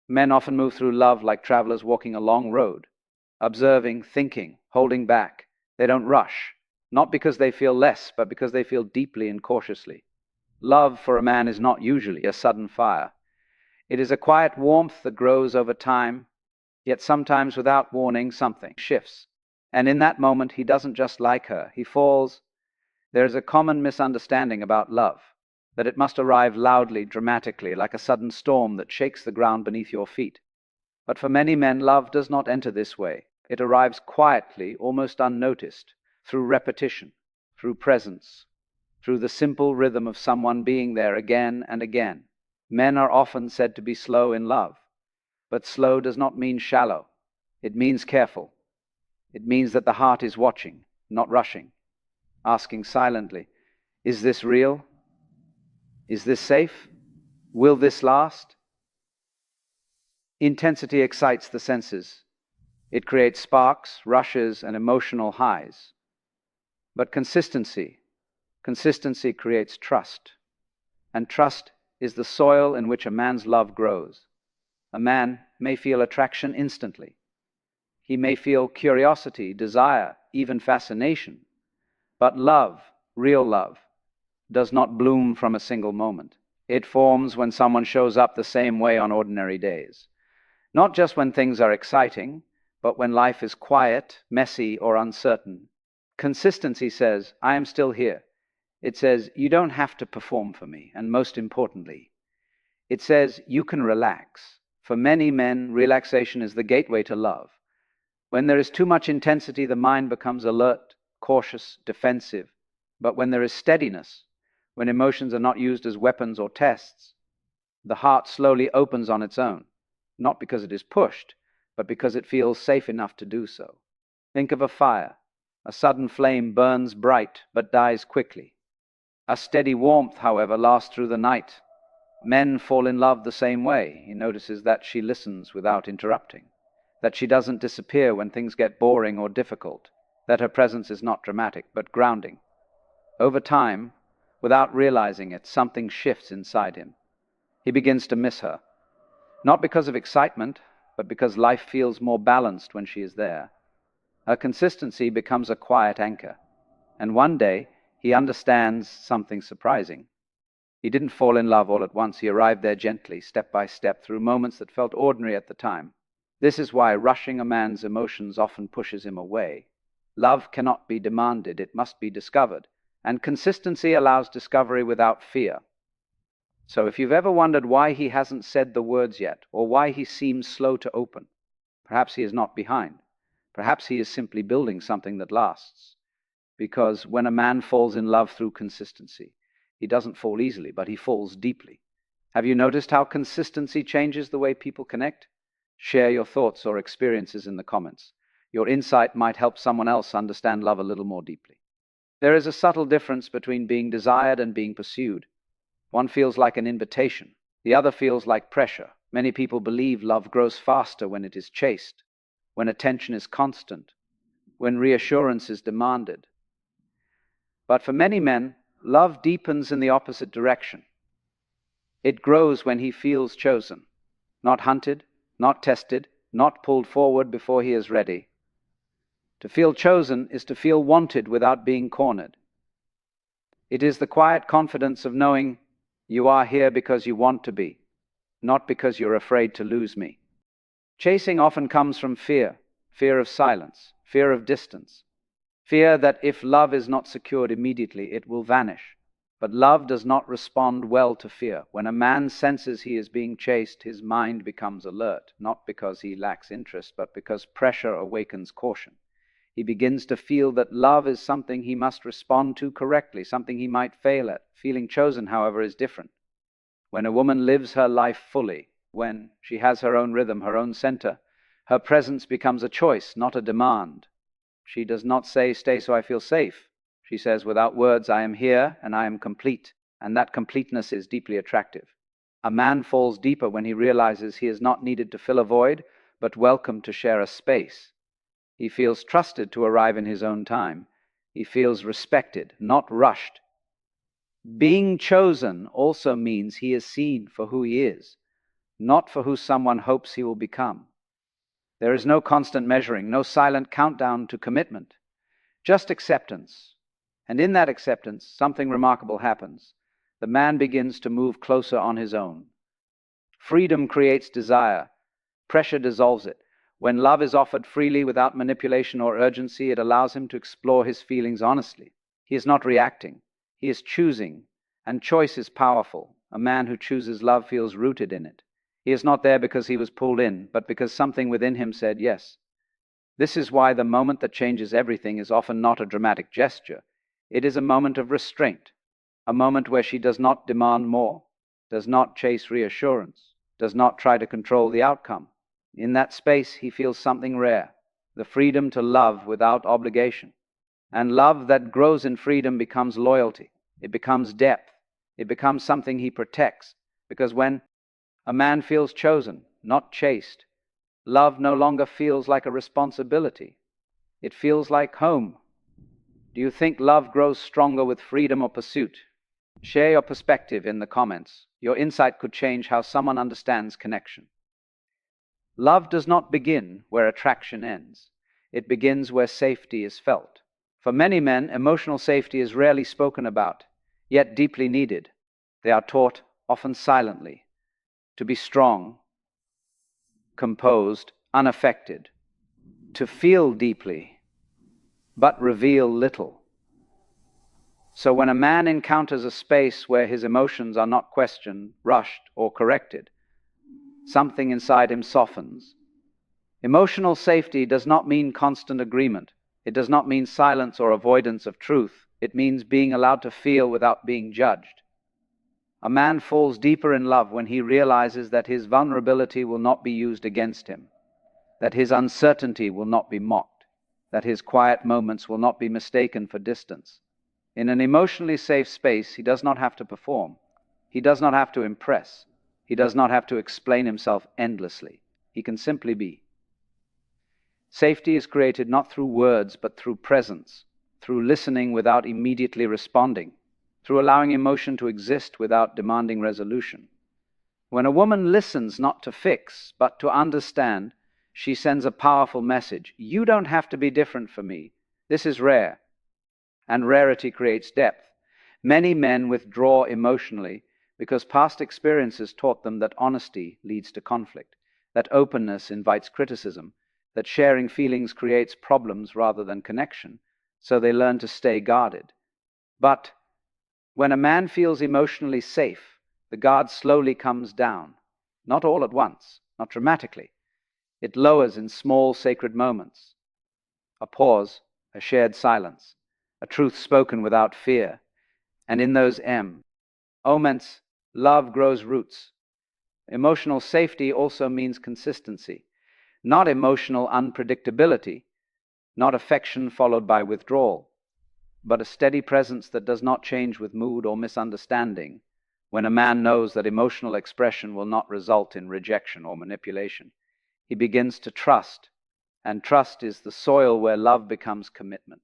Men often move through love like travelers walking a long road, observing, thinking, holding back. They don't rush, not because they feel less, but because they feel deeply and cautiously. Love for a man is not usually a sudden fire. It is a quiet warmth that grows over time, yet sometimes without warning something shifts. And in that moment he doesn't just like her, he falls. There is a common misunderstanding about love, that it must arrive loudly, dramatically, like a sudden storm that shakes the ground beneath your feet. But for many men, love does not enter this way. It arrives quietly, almost unnoticed, through repetition, through presence, through the simple rhythm of someone being there again and again. Men are often said to be slow in love, but slow does not mean shallow. It means careful. It means that the heart is watching, not rushing, asking silently, is this real? Is this safe? Will this last? Intensity excites the senses. It creates sparks, rushes, and emotional highs. But consistency creates trust. And trust is the soil in which a man's love grows. A man may feel attraction instantly. He may feel curiosity, desire, even fascination. But love, real love, does not bloom from a single moment. It forms when someone shows up the same way on ordinary days. Not just when things are exciting, but when life is quiet, messy, or uncertain. Consistency says, I am still here. It says, you don't have to perform for me. And most importantly, it says, you can relax. For many men, relaxation is the gateway to love. When there is too much intensity, the mind becomes alert, cautious, defensive. But when there is steadiness, when emotions are not used as weapons or tests, the heart slowly opens on its own, not because it is pushed, but because it feels safe enough to do so. Think of a fire. A sudden flame burns bright, but dies quickly. A steady warmth, however, lasts through the night. Men fall in love the same way. He notices that she listens without interrupting, that she doesn't disappear when things get boring or difficult, that her presence is not dramatic, but grounding. Over time, without realizing it, something shifts inside him. He begins to miss her, not because of excitement, but because life feels more balanced when she is there. Her consistency becomes a quiet anchor. And one day, he understands something surprising. He didn't fall in love all at once. He arrived there gently, step by step, through moments that felt ordinary at the time. This is why rushing a man's emotions often pushes him away. Love cannot be demanded, it must be discovered. And consistency allows discovery without fear. So if you've ever wondered why he hasn't said the words yet, or why he seems slow to open, perhaps he is not behind. Perhaps he is simply building something that lasts. Because when a man falls in love through consistency, he doesn't fall easily, but he falls deeply. Have you noticed how consistency changes the way people connect? Share your thoughts or experiences in the comments. Your insight might help someone else understand love a little more deeply. There is a subtle difference between being desired and being pursued. One feels like an invitation. The other feels like pressure. Many people believe love grows faster when it is chased, when attention is constant, when reassurance is demanded. But for many men, love deepens in the opposite direction. It grows when he feels chosen, not hunted, not tested, not pulled forward before he is ready. To feel chosen is to feel wanted without being cornered. It is the quiet confidence of knowing you are here because you want to be, not because you're afraid to lose me. Chasing often comes from fear, fear of silence, fear of distance, fear that if love is not secured immediately, it will vanish. But love does not respond well to fear. When a man senses he is being chased, his mind becomes alert, not because he lacks interest, but because pressure awakens caution. He begins to feel that love is something he must respond to correctly, something he might fail at. Feeling chosen, however, is different. When a woman lives her life fully, when she has her own rhythm, her own center, her presence becomes a choice, not a demand. She does not say, stay so I feel safe. She says, without words, I am here and I am complete. And that completeness is deeply attractive. A man falls deeper when he realizes he is not needed to fill a void, but welcome to share a space. He feels trusted to arrive in his own time. He feels respected, not rushed. Being chosen also means he is seen for who he is, not for who someone hopes he will become. There is no constant measuring, no silent countdown to commitment, just acceptance. And in that acceptance, something remarkable happens. The man begins to move closer on his own. Freedom creates desire. Pressure dissolves it. When love is offered freely without manipulation or urgency, it allows him to explore his feelings honestly. He is not reacting. He is choosing. And choice is powerful. A man who chooses love feels rooted in it. He is not there because he was pulled in, but because something within him said yes. This is why the moment that changes everything is often not a dramatic gesture. It is a moment of restraint, a moment where she does not demand more, does not chase reassurance, does not try to control the outcome. In that space, he feels something rare, the freedom to love without obligation. And love that grows in freedom becomes loyalty. It becomes depth. It becomes something he protects, because when a man feels chosen, not chased, love no longer feels like a responsibility. It feels like home. Do you think love grows stronger with freedom or pursuit? Share your perspective in the comments. Your insight could change how someone understands connection. Love does not begin where attraction ends. It begins where safety is felt. For many men, emotional safety is rarely spoken about, yet deeply needed. They are taught, often silently, to be strong, composed, unaffected, to feel deeply, but reveal little. So when a man encounters a space where his emotions are not questioned, rushed, or corrected, something inside him softens. Emotional safety does not mean constant agreement. It does not mean silence or avoidance of truth. It means being allowed to feel without being judged. A man falls deeper in love when he realizes that his vulnerability will not be used against him, that his uncertainty will not be mocked, that his quiet moments will not be mistaken for distance. In an emotionally safe space, he does not have to perform. He does not have to impress. He does not have to explain himself endlessly. He can simply be. Safety is created not through words, but through presence, through listening without immediately responding, through allowing emotion to exist without demanding resolution. When a woman listens not to fix, but to understand, she sends a powerful message. You don't have to be different for me. This is rare. And rarity creates depth. Many men withdraw emotionally because past experiences taught them that honesty leads to conflict, that openness invites criticism, that sharing feelings creates problems rather than connection, so they learn to stay guarded. But when a man feels emotionally safe, the guard slowly comes down, not all at once, not dramatically. It lowers in small sacred moments. A pause, a shared silence, a truth spoken without fear. And in those moments, love grows roots. Emotional safety also means consistency, not emotional unpredictability, not affection followed by withdrawal, but a steady presence that does not change with mood or misunderstanding. When a man knows that emotional expression will not result in rejection or manipulation, he begins to trust, and trust is the soil where love becomes commitment.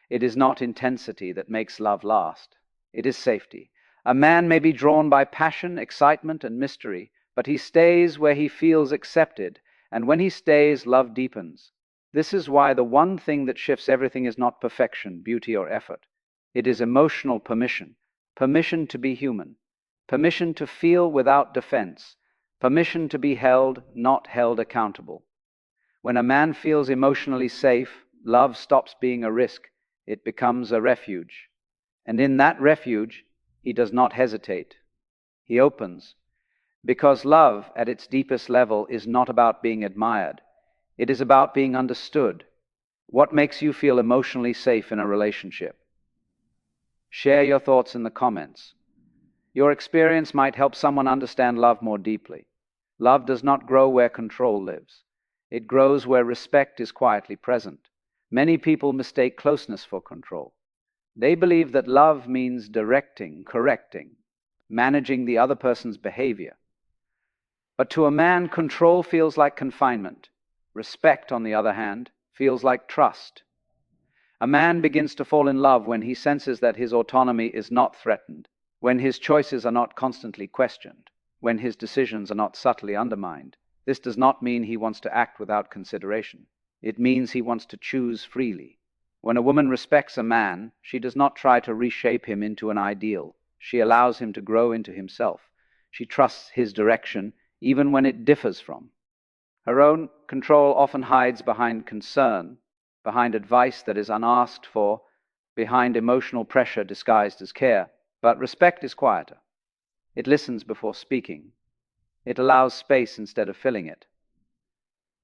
It is not intensity that makes love last. It is safety. A man may be drawn by passion, excitement, and mystery, but he stays where he feels accepted, and when he stays, love deepens. This is why the one thing that shifts everything is not perfection, beauty, or effort. It is emotional permission. Permission to be human. Permission to feel without defense. Permission to be held, not held accountable. When a man feels emotionally safe, love stops being a risk. It becomes a refuge. And in that refuge, he does not hesitate. He opens. Because love, at its deepest level, is not about being admired. It is about being understood. What makes you feel emotionally safe in a relationship? Share your thoughts in the comments. Your experience might help someone understand love more deeply. Love does not grow where control lives. It grows where respect is quietly present. Many people mistake closeness for control. They believe that love means directing, correcting, managing the other person's behavior. But to a man, control feels like confinement. Respect, on the other hand, feels like trust. A man begins to fall in love when he senses that his autonomy is not threatened, when his choices are not constantly questioned, when his decisions are not subtly undermined. This does not mean he wants to act without consideration. It means he wants to choose freely. When a woman respects a man, she does not try to reshape him into an ideal. She allows him to grow into himself. She trusts his direction, even when it differs from. Her own control often hides behind concern, behind advice that is unasked for, behind emotional pressure disguised as care. But respect is quieter. It listens before speaking. It allows space instead of filling it.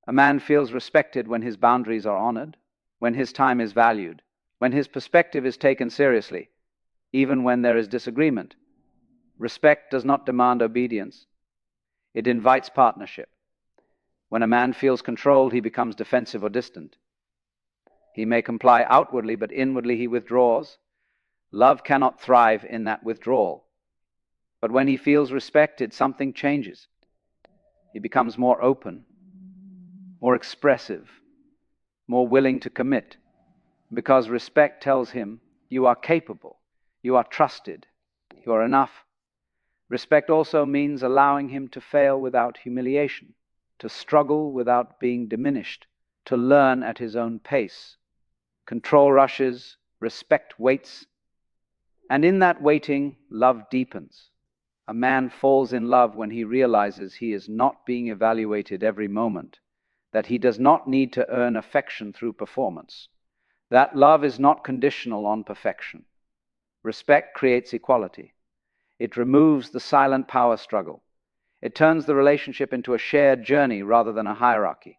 A man feels respected when his boundaries are honored, when his time is valued, when his perspective is taken seriously, even when there is disagreement. Respect does not demand obedience. It invites partnership. When a man feels controlled, he becomes defensive or distant. He may comply outwardly, but inwardly he withdraws. Love cannot thrive in that withdrawal. But when he feels respected, something changes. He becomes more open, more expressive, more willing to commit, because respect tells him, you are capable, you are trusted, you are enough. Respect also means allowing him to fail without humiliation, to struggle without being diminished, to learn at his own pace. Control rushes, respect waits, and in that waiting, love deepens. A man falls in love when he realizes he is not being evaluated every moment, that he does not need to earn affection through performance. That love is not conditional on perfection. Respect creates equality. It removes the silent power struggle. It turns the relationship into a shared journey rather than a hierarchy.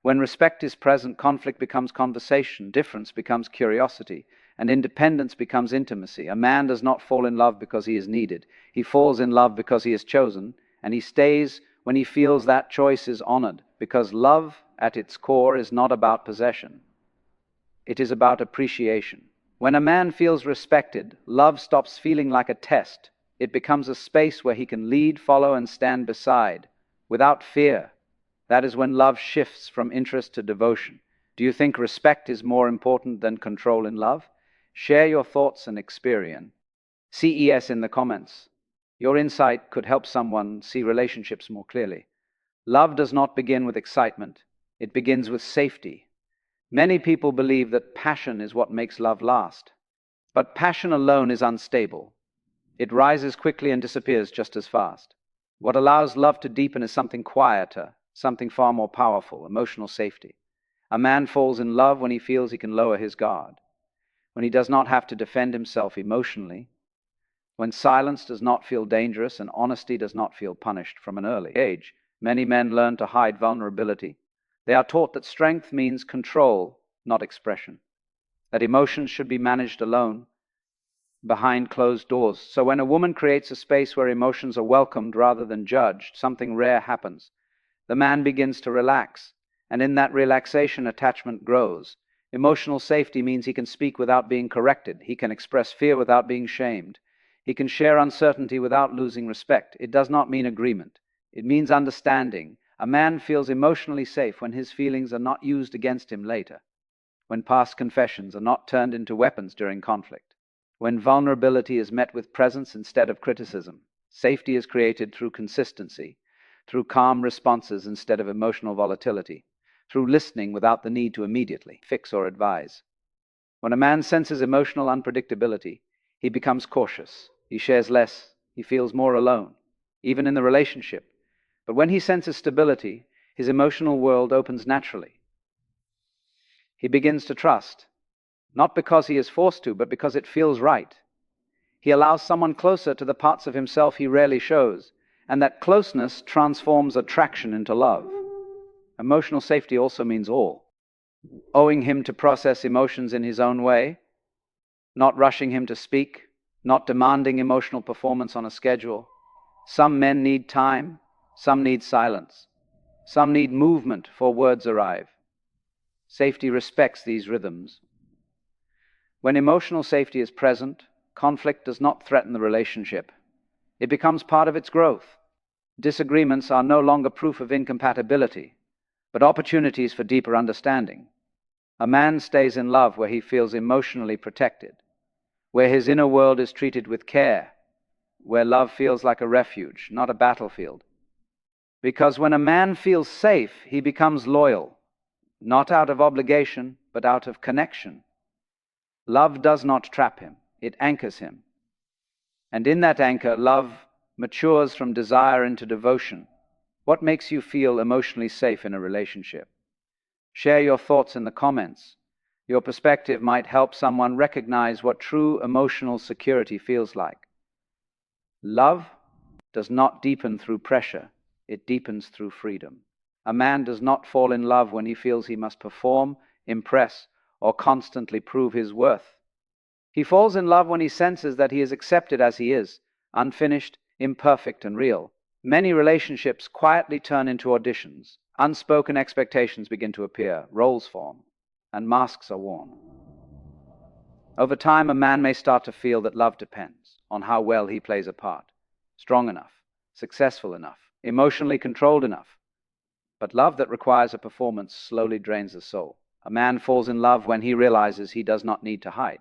When respect is present, conflict becomes conversation, difference becomes curiosity, and independence becomes intimacy. A man does not fall in love because he is needed. He falls in love because he is chosen, and he stays when he feels that choice is honored, because love at its core is not about possession. It is about appreciation. When a man feels respected, love stops feeling like a test. It becomes a space where he can lead, follow, and stand beside, without fear. That is when love shifts from interest to devotion. Do you think respect is more important than control in love? Share your thoughts and experience. CES in the comments. Your insight could help someone see relationships more clearly. Love does not begin with excitement. It begins with safety. Many people believe that passion is what makes love last. But passion alone is unstable. It rises quickly and disappears just as fast. What allows love to deepen is something quieter, something far more powerful, emotional safety. A man falls in love when he feels he can lower his guard, when he does not have to defend himself emotionally, when silence does not feel dangerous and honesty does not feel punished from an early age. Many men learn to hide vulnerability. They are taught that strength means control, not expression, that emotions should be managed alone, behind closed doors. So when a woman creates a space where emotions are welcomed rather than judged, something rare happens. The man begins to relax, and in that relaxation, attachment grows. Emotional safety means he can speak without being corrected. He can express fear without being shamed. He can share uncertainty without losing respect. It does not mean agreement. It means understanding. A man feels emotionally safe when his feelings are not used against him later, when past confessions are not turned into weapons during conflict, when vulnerability is met with presence instead of criticism. Safety is created through consistency, through calm responses instead of emotional volatility, through listening without the need to immediately fix or advise. When a man senses emotional unpredictability, he becomes cautious. He shares less. He feels more alone, even in the relationship. But when he senses stability, his emotional world opens naturally. He begins to trust, not because he is forced to, but because it feels right. He allows someone closer to the parts of himself he rarely shows, and that closeness transforms attraction into love. Emotional safety also means owing him to process emotions in his own way, not rushing him to speak, not demanding emotional performance on a schedule. Some men need time, some need silence, some need movement before words arrive. Safety respects these rhythms. When emotional safety is present, conflict does not threaten the relationship. It becomes part of its growth. Disagreements are no longer proof of incompatibility, but opportunities for deeper understanding. A man stays in love where he feels emotionally protected, where his inner world is treated with care, where love feels like a refuge, not a battlefield. Because when a man feels safe, he becomes loyal, not out of obligation, but out of connection. Love does not trap him, it anchors him. And in that anchor, love matures from desire into devotion. What makes you feel emotionally safe in a relationship? Share your thoughts in the comments. Your perspective might help someone recognize what true emotional security feels like. Love does not deepen through pressure, it deepens through freedom. A man does not fall in love when he feels he must perform, impress, or constantly prove his worth. He falls in love when he senses that he is accepted as he is, unfinished, imperfect, and real. Many relationships quietly turn into auditions. Unspoken expectations begin to appear, roles form, and masks are worn. Over time, a man may start to feel that love depends on how well he plays a part, strong enough, successful enough, emotionally controlled enough. But love that requires a performance slowly drains the soul. A man falls in love when he realizes he does not need to hide,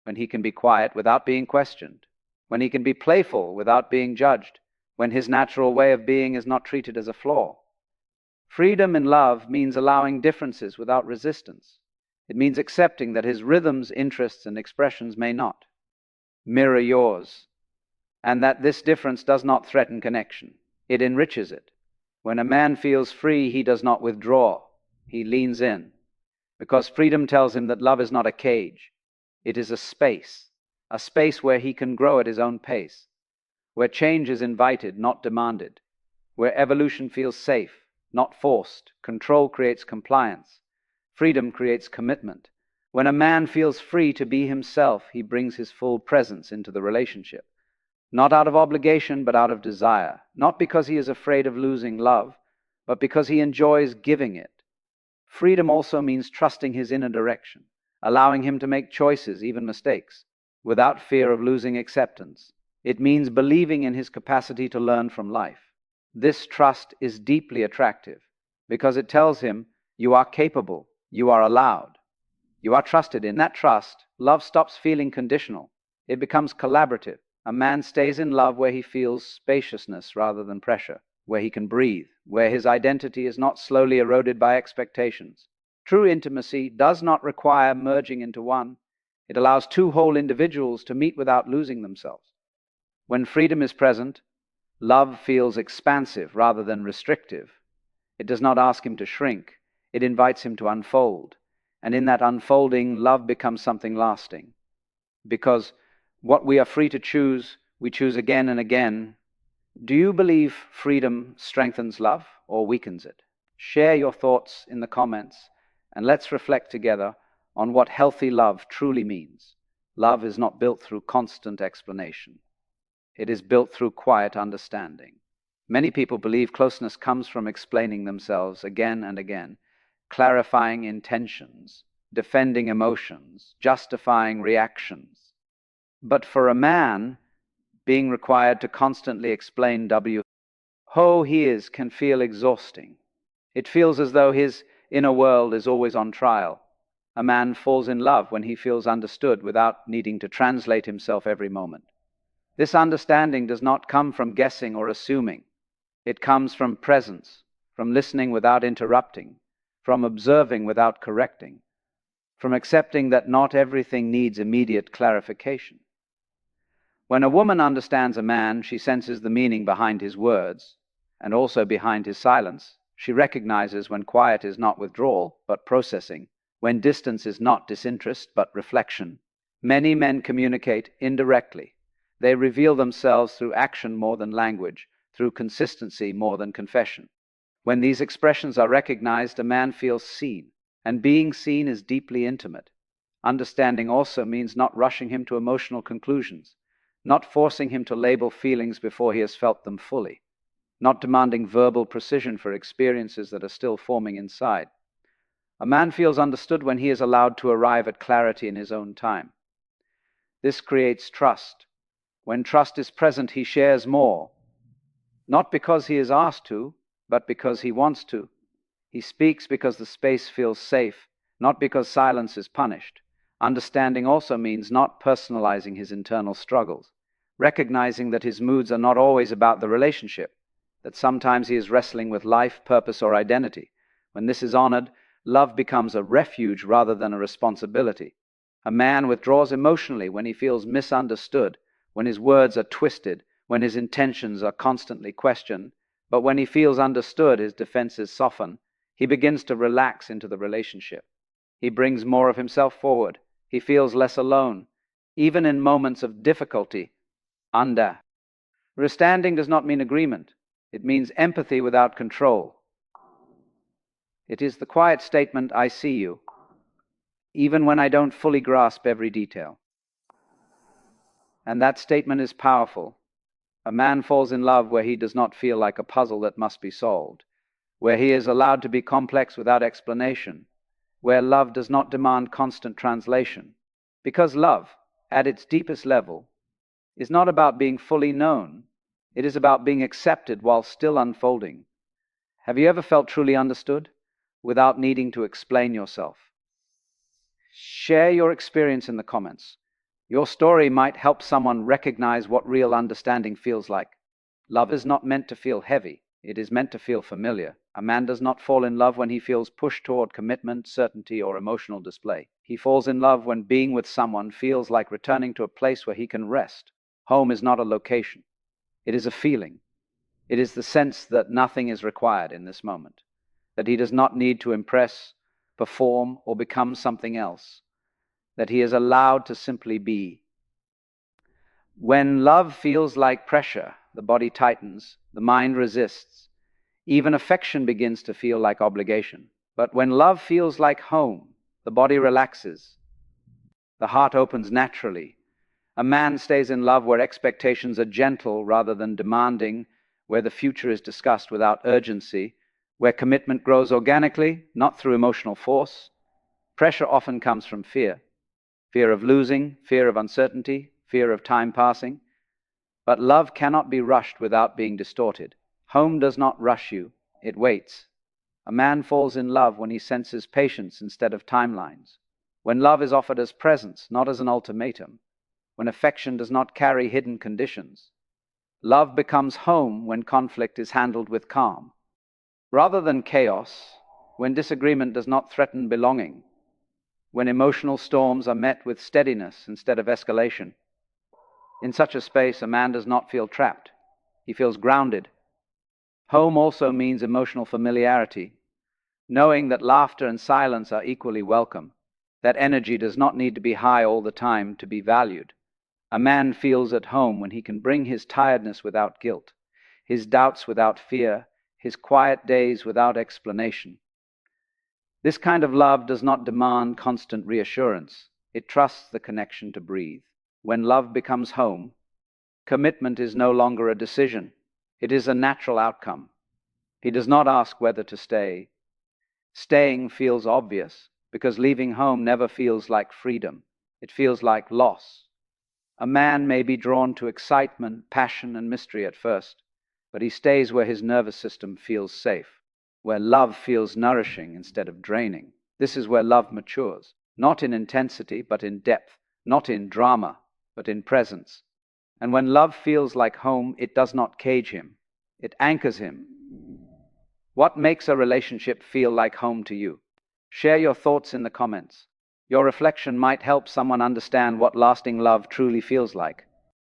when he can be quiet without being questioned, when he can be playful without being judged, when his natural way of being is not treated as a flaw. Freedom in love means allowing differences without resistance. It means accepting that his rhythms, interests, and expressions may not mirror yours, and that this difference does not threaten connection. It enriches it. When a man feels free, he does not withdraw. He leans in, because freedom tells him that love is not a cage. It is a space where he can grow at his own pace, where change is invited, not demanded, where evolution feels safe, not forced. Control creates compliance. Freedom creates commitment. When a man feels free to be himself, he brings his full presence into the relationship, not out of obligation, but out of desire, not because he is afraid of losing love, but because he enjoys giving it. Freedom also means trusting his inner direction, allowing him to make choices, even mistakes, without fear of losing acceptance. It means believing in his capacity to learn from life. This trust is deeply attractive because it tells him you are capable, you are allowed, you are trusted. In that trust, love stops feeling conditional. It becomes collaborative. A man stays in love where he feels spaciousness rather than pressure, where he can breathe, where his identity is not slowly eroded by expectations. True intimacy does not require merging into one. It allows two whole individuals to meet without losing themselves. When freedom is present, love feels expansive rather than restrictive. It does not ask him to shrink. It invites him to unfold. And in that unfolding, love becomes something lasting. Because what we are free to choose, we choose again and again. Do you believe freedom strengthens love or weakens it? Share your thoughts in the comments, and let's reflect together on what healthy love truly means. Love is not built through constant explanation. It is built through quiet understanding. Many people believe closeness comes from explaining themselves again and again, clarifying intentions, defending emotions, justifying reactions. But for a man, being required to constantly explain who he is can feel exhausting. It feels as though his inner world is always on trial. A man falls in love when he feels understood without needing to translate himself every moment. This understanding does not come from guessing or assuming. It comes from presence, from listening without interrupting, from observing without correcting, from accepting that not everything needs immediate clarification. When a woman understands a man, she senses the meaning behind his words and also behind his silence. She recognizes when quiet is not withdrawal, but processing, when distance is not disinterest, but reflection. Many men communicate indirectly. They reveal themselves through action more than language, through consistency more than confession. When these expressions are recognized, a man feels seen, and being seen is deeply intimate. Understanding also means not rushing him to emotional conclusions, not forcing him to label feelings before he has felt them fully, not demanding verbal precision for experiences that are still forming inside. A man feels understood when he is allowed to arrive at clarity in his own time. This creates trust. When trust is present, he shares more, not because he is asked to, but because he wants to. He speaks because the space feels safe, not because silence is punished. Understanding also means not personalizing his internal struggles, recognizing that his moods are not always about the relationship, that sometimes he is wrestling with life, purpose, or identity. When this is honored, love becomes a refuge rather than a responsibility. A man withdraws emotionally when he feels misunderstood, when his words are twisted, when his intentions are constantly questioned. But when he feels understood, his defenses soften. He begins to relax into the relationship. He brings more of himself forward. He feels less alone, even in moments of difficulty. Anda. Understanding does not mean agreement. It means empathy without control. It is the quiet statement, I see you, even when I don't fully grasp every detail. And that statement is powerful. A man falls in love where he does not feel like a puzzle that must be solved, where he is allowed to be complex without explanation, where love does not demand constant translation. Because love, at its deepest level, is not about being fully known. It is about being accepted while still unfolding. Have you ever felt truly understood without needing to explain yourself? Share your experience in the comments. Your story might help someone recognize what real understanding feels like. Love is not meant to feel heavy. It is meant to feel familiar. A man does not fall in love when he feels pushed toward commitment, certainty, or emotional display. He falls in love when being with someone feels like returning to a place where he can rest. Home is not a location. It is a feeling. It is the sense that nothing is required in this moment, that he does not need to impress, perform, or become something else, that he is allowed to simply be. When love feels like pressure, the body tightens, the mind resists. Even affection begins to feel like obligation. But when love feels like home, the body relaxes, the heart opens naturally. A man stays in love where expectations are gentle rather than demanding, where the future is discussed without urgency, where commitment grows organically, not through emotional force. Pressure often comes from fear. Fear of losing, fear of uncertainty, fear of time passing. But love cannot be rushed without being distorted. Home does not rush you, it waits. A man falls in love when he senses patience instead of timelines, when love is offered as presence, not as an ultimatum, when affection does not carry hidden conditions. Love becomes home when conflict is handled with calm, rather than chaos, when disagreement does not threaten belonging, when emotional storms are met with steadiness instead of escalation. In such a space, a man does not feel trapped. He feels grounded. Home also means emotional familiarity, knowing that laughter and silence are equally welcome, that energy does not need to be high all the time to be valued. A man feels at home when he can bring his tiredness without guilt, his doubts without fear, his quiet days without explanation. This kind of love does not demand constant reassurance. It trusts the connection to breathe. When love becomes home, commitment is no longer a decision. It is a natural outcome. He does not ask whether to stay. Staying feels obvious because leaving home never feels like freedom. It feels like loss. A man may be drawn to excitement, passion, and mystery at first, but he stays where his nervous system feels safe, where love feels nourishing instead of draining. This is where love matures, not in intensity, but in depth, not in drama, but in presence. And when love feels like home, it does not cage him. It anchors him. What makes a relationship feel like home to you? Share your thoughts in the comments. Your reflection might help someone understand what lasting love truly feels like.